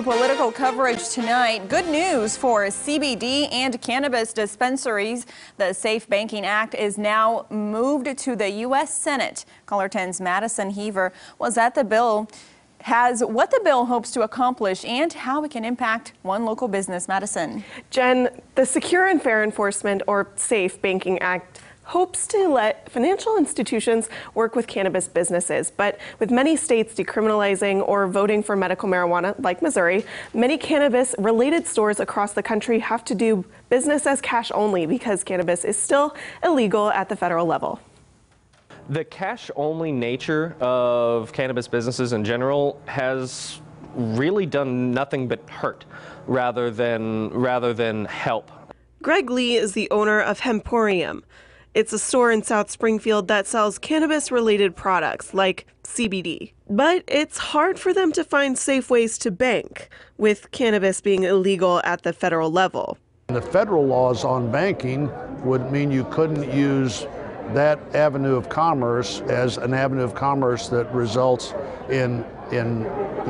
to political coverage tonight. Good news for CBD and cannabis dispensaries. The Safe Banking Act is now moved to the U.S. Senate. Caller 10's Madison Heaver was at the bill, has what the bill hopes to accomplish and how it can impact one local business. Madison. Jen, the Secure and Fair Enforcement, or SAFE Banking Act, hopes to let financial institutions work with cannabis businesses. But with many states decriminalizing or voting for medical marijuana, like Missouri, many cannabis-related stores across the country have to do business as cash only because cannabis is still illegal at the federal level. The cash-only nature of cannabis businesses in general has really done nothing but hurt rather than help. Greg Lee is the owner of Hemporium. It's a store in South Springfield that sells cannabis-related products like CBD. But it's hard for them to find safe ways to bank, with cannabis being illegal at the federal level. The federal laws on banking would mean you couldn't use that avenue of commerce as an avenue of commerce that results in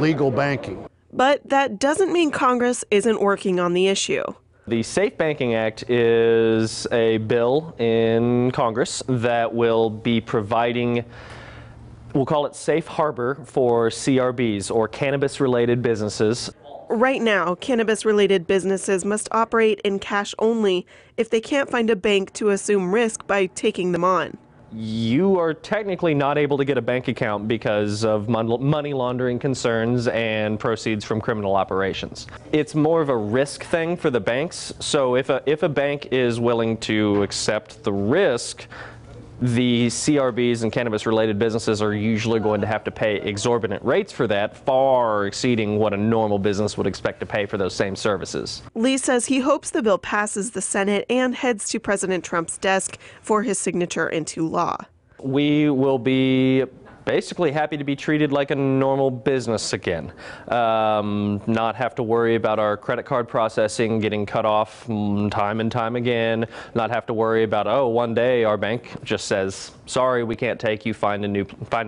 legal banking. But that doesn't mean Congress isn't working on the issue. The Safe Banking Act is a bill in Congress that will be providing, we'll call it safe harbor for CRBs, or cannabis-related businesses. Right now, cannabis-related businesses must operate in cash only if they can't find a bank to assume risk by taking them on. You are technically not able to get a bank account because of money laundering concerns and proceeds from criminal operations. It's more of a risk thing for the banks. So if a bank is willing to accept the risk, the CRBs and cannabis-related businesses are usually going to have to pay exorbitant rates for that, far exceeding what a normal business would expect to pay for those same services. Lee says he hopes the bill passes the Senate and heads to President Trump's desk for his signature into law. We will be basically happy to be treated like a normal business again. Not have to worry about our credit card processing getting cut off time and time again. Not have to worry about, oh, one day our bank just says, sorry, we can't take you, find a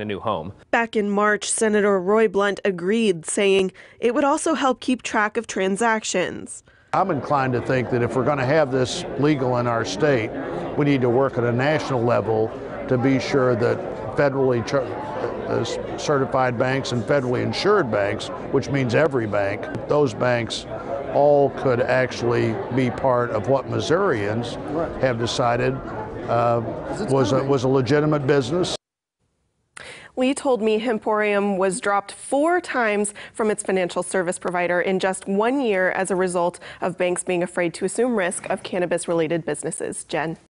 new home. Back in March, Senator Roy Blunt agreed, saying it would also help keep track of transactions. I'm inclined to think that if we're going to have this legal in our state, we need to work at a national level to be sure that federally certified banks and federally insured banks, which means every bank, those banks all could actually be part of what Missourians have decided was a legitimate business. Lee told me Hemporium was dropped 4 times from its financial service provider in just 1 year as a result of banks being afraid to assume risk of cannabis-related businesses. Jen.